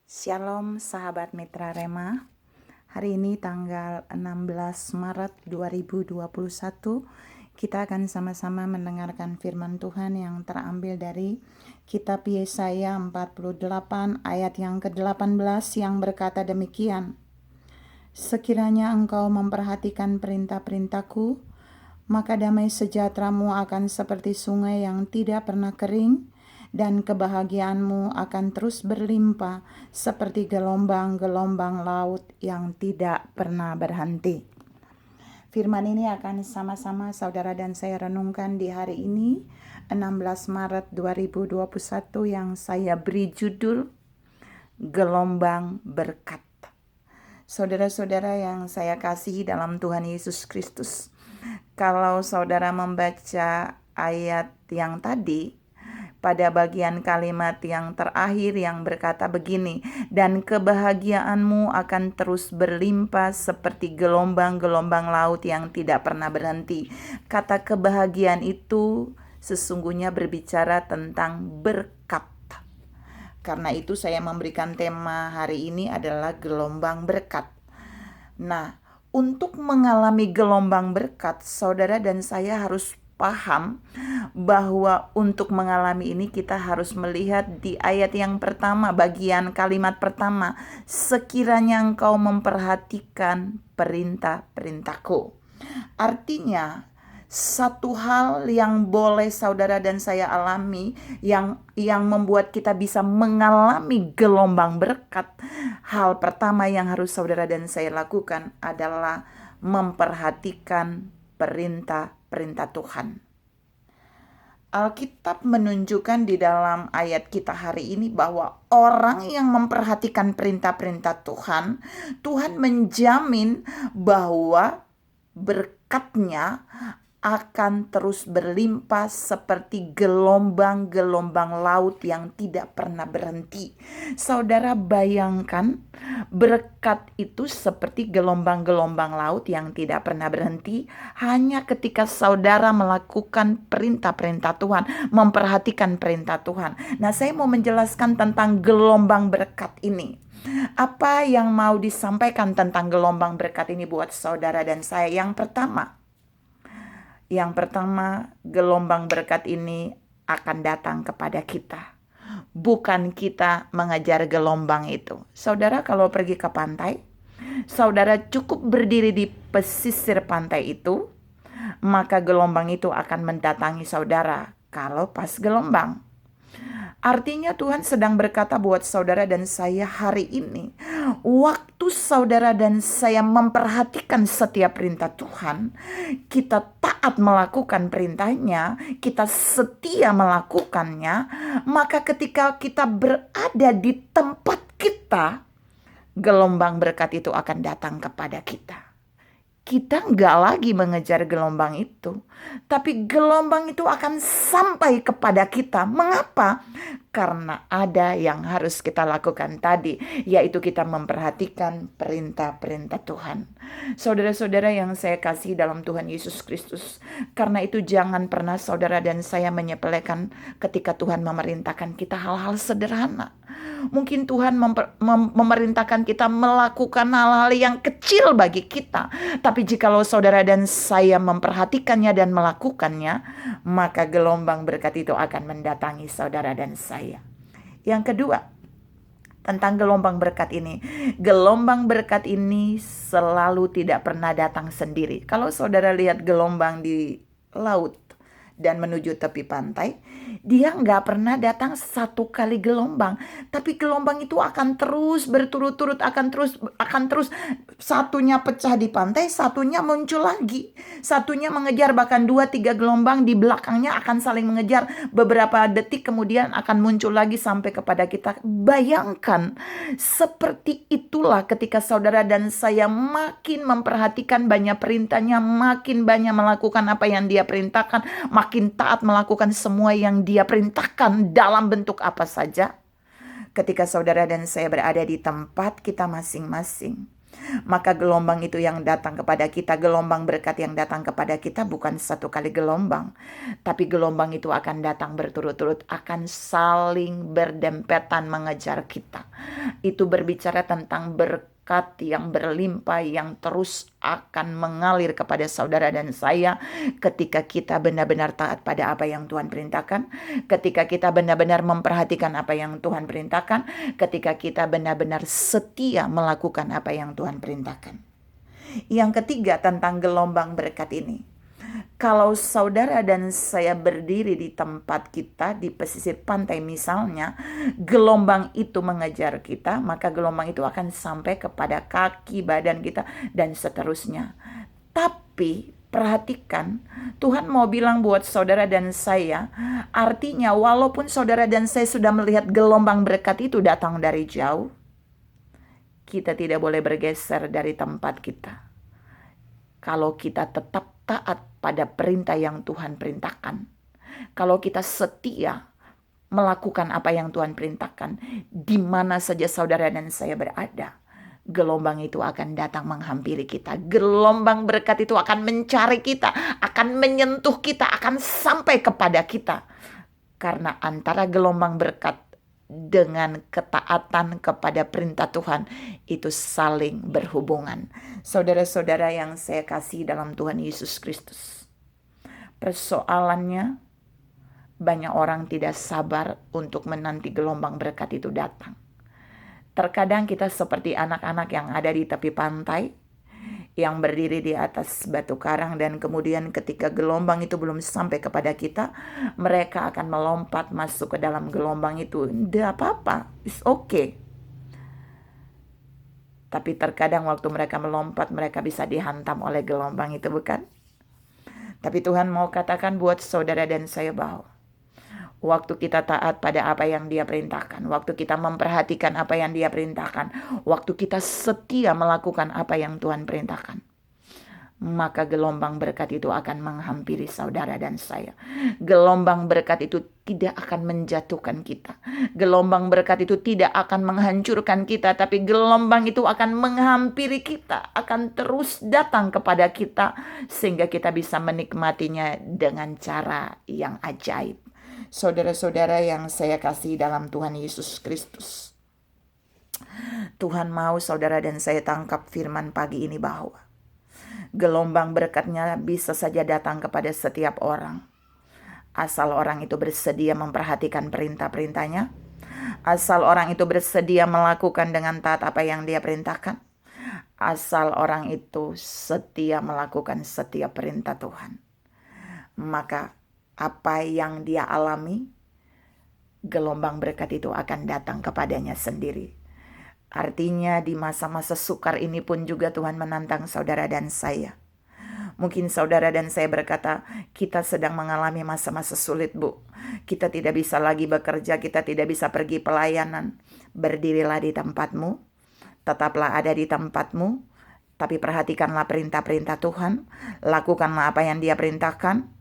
Shalom sahabat Mitra Rema. Hari ini tanggal 16 Maret 2021, kita akan sama-sama mendengarkan firman Tuhan yang terambil dari kitab Yesaya 48 ayat yang ke-18 yang berkata demikian. Sekiranya engkau memperhatikan perintah-perintahku, maka damai sejahteramu akan seperti sungai yang tidak pernah kering, dan kebahagiaanmu akan terus berlimpah seperti gelombang-gelombang laut yang tidak pernah berhenti. Firman ini akan sama-sama saudara dan saya renungkan di hari ini, 16 Maret 2021, yang saya beri judul Gelombang Berkat. Saudara-saudara yang saya kasihi dalam Tuhan Yesus Kristus, kalau saudara membaca ayat yang tadi, pada bagian kalimat yang terakhir yang berkata begini, dan kebahagiaanmu akan terus berlimpah seperti gelombang-gelombang laut yang tidak pernah berhenti. Kata kebahagiaan itu sesungguhnya berbicara tentang berkat. Karena itu saya memberikan tema hari ini adalah gelombang berkat. Nah, untuk mengalami gelombang berkat, saudara dan saya harus paham bahwa untuk mengalami ini kita harus melihat di ayat yang pertama, bagian kalimat pertama, sekiranya engkau memperhatikan perintah-perintahku. Artinya, satu hal yang boleh saudara dan saya alami, yang membuat kita bisa mengalami gelombang berkat, hal pertama yang harus saudara dan saya lakukan adalah memperhatikan perintah-perintah Tuhan. Alkitab menunjukkan di dalam ayat kita hari ini bahwa orang yang memperhatikan perintah-perintah Tuhan, Tuhan menjamin bahwa berkatnya akan terus berlimpah seperti gelombang-gelombang laut yang tidak pernah berhenti. Saudara bayangkan, berkat itu seperti gelombang-gelombang laut yang tidak pernah berhenti hanya ketika saudara melakukan perintah-perintah Tuhan, memperhatikan perintah Tuhan. Nah, saya mau menjelaskan tentang gelombang berkat ini. Apa yang mau disampaikan tentang gelombang berkat ini buat saudara dan saya? Yang pertama, gelombang berkat ini akan datang kepada kita. Bukan kita mengejar gelombang itu. Saudara kalau pergi ke pantai, saudara cukup berdiri di pesisir pantai itu, maka gelombang itu akan mendatangi saudara kalau pas gelombang. Artinya Tuhan sedang berkata buat saudara dan saya hari ini, waktu saudara dan saya memperhatikan setiap perintah Tuhan, kita taat melakukan perintahnya, kita setia melakukannya, maka ketika kita berada di tempat kita, gelombang berkat itu akan datang kepada kita. Kita nggak lagi mengejar gelombang itu, tapi gelombang itu akan sampai kepada kita. Mengapa? Karena ada yang harus kita lakukan tadi, yaitu kita memperhatikan perintah-perintah Tuhan. Saudara-saudara yang saya kasih dalam Tuhan Yesus Kristus, karena itu jangan pernah saudara dan saya menyepelekan ketika Tuhan memerintahkan kita hal-hal sederhana. Mungkin Tuhan memerintahkan kita melakukan hal-hal yang kecil bagi kita, tapi jikalau saudara dan saya memperhatikannya dan melakukannya, maka gelombang berkat itu akan mendatangi saudara dan saya. Yang kedua, tentang gelombang berkat ini. Gelombang berkat ini selalu tidak pernah datang sendiri. Kalau saudara lihat gelombang di laut dan menuju tepi pantai, dia nggak pernah datang satu kali gelombang, tapi gelombang itu akan terus berturut-turut, akan terus satunya pecah di pantai, satunya muncul lagi, satunya mengejar, bahkan 2-3 gelombang di belakangnya akan saling mengejar, beberapa detik kemudian akan muncul lagi sampai kepada kita. Bayangkan, seperti itulah ketika saudara dan saya makin memperhatikan banyak perintahnya, makin banyak melakukan apa yang dia perintahkan, makin taat melakukan semua yang dia perintahkan dalam bentuk apa saja. Ketika saudara dan saya berada di tempat kita masing-masing, Maka gelombang itu yang datang kepada kita, gelombang berkat yang datang kepada kita bukan satu kali gelombang, tapi gelombang itu akan datang berturut-turut, akan saling berdempetan mengejar kita. Itu berbicara tentang berkat yang berlimpah yang terus akan mengalir kepada saudara dan saya ketika kita benar-benar taat pada apa yang Tuhan perintahkan, ketika kita benar-benar memperhatikan apa yang Tuhan perintahkan, ketika kita benar-benar setia melakukan apa yang Tuhan perintahkan. Yang ketiga tentang gelombang berkat ini. Kalau saudara dan saya berdiri di tempat kita di pesisir pantai misalnya, gelombang itu mengejar kita, maka gelombang itu akan sampai kepada kaki, badan kita, dan seterusnya. Tapi perhatikan, Tuhan mau bilang buat saudara dan saya, artinya walaupun saudara dan saya sudah melihat gelombang berkat itu datang dari jauh, kita tidak boleh bergeser dari tempat kita. Kalau kita tetap taat pada perintah yang Tuhan perintahkan, kalau kita setia melakukan apa yang Tuhan perintahkan, di mana saja saudara dan saya berada, gelombang itu akan datang menghampiri kita. Gelombang berkat itu akan mencari kita, akan menyentuh kita, akan sampai kepada kita. Karena antara gelombang berkat dengan ketaatan kepada perintah Tuhan itu saling berhubungan. Saudara-saudara yang saya kasih dalam Tuhan Yesus Kristus, persoalannya banyak orang tidak sabar untuk menanti gelombang berkat itu datang. Terkadang kita seperti anak-anak yang ada di tepi pantai, yang berdiri di atas batu karang, dan kemudian ketika gelombang itu belum sampai kepada kita, mereka akan melompat masuk ke dalam gelombang itu. Tidak apa-apa, it's okay. Tapi terkadang waktu mereka melompat, mereka bisa dihantam oleh gelombang itu, bukan? Tapi Tuhan mau katakan buat saudara dan saya bahwa waktu kita taat pada apa yang Dia perintahkan, waktu kita memperhatikan apa yang Dia perintahkan, waktu kita setia melakukan apa yang Tuhan perintahkan, maka gelombang berkat itu akan menghampiri saudara dan saya. Gelombang berkat itu tidak akan menjatuhkan kita. Gelombang berkat itu tidak akan menghancurkan kita, tapi gelombang itu akan menghampiri kita, akan terus datang kepada kita, sehingga kita bisa menikmatinya dengan cara yang ajaib. Saudara-saudara yang saya kasih dalam Tuhan Yesus Kristus, Tuhan mau saudara dan saya tangkap firman pagi ini bahwa gelombang berkatnya bisa saja datang kepada setiap orang, asal orang itu bersedia memperhatikan perintah-perintahnya, asal orang itu bersedia melakukan dengan taat apa yang Dia perintahkan, asal orang itu setia melakukan setiap perintah Tuhan. Maka apa yang dia alami, gelombang berkat itu akan datang kepadanya sendiri. Artinya di masa-masa sukar ini pun juga Tuhan menantang saudara dan saya. Mungkin saudara dan saya berkata, kita sedang mengalami masa-masa sulit, Bu. Kita tidak bisa lagi bekerja, kita tidak bisa pergi pelayanan. Berdirilah di tempatmu, tetaplah ada di tempatmu, tapi perhatikanlah perintah-perintah Tuhan, lakukanlah apa yang Dia perintahkan,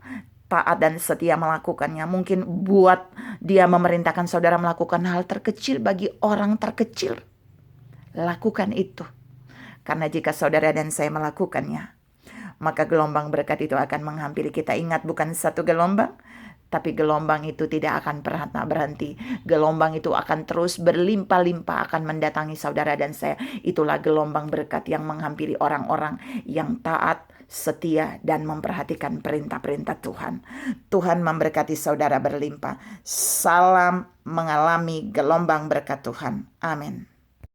taat dan setia melakukannya. Mungkin buat Dia memerintahkan saudara melakukan hal terkecil bagi orang terkecil, lakukan itu. Karena jika saudara dan saya melakukannya, maka gelombang berkat itu akan menghampiri kita. Ingat, bukan satu gelombang, tapi gelombang itu tidak akan pernah berhenti. Gelombang itu akan terus berlimpah-limpah, akan mendatangi saudara dan saya. Itulah gelombang berkat yang menghampiri orang-orang yang taat, setia, dan memperhatikan perintah-perintah Tuhan. Tuhan memberkati saudara berlimpah. Salam mengalami gelombang berkat Tuhan. Amin.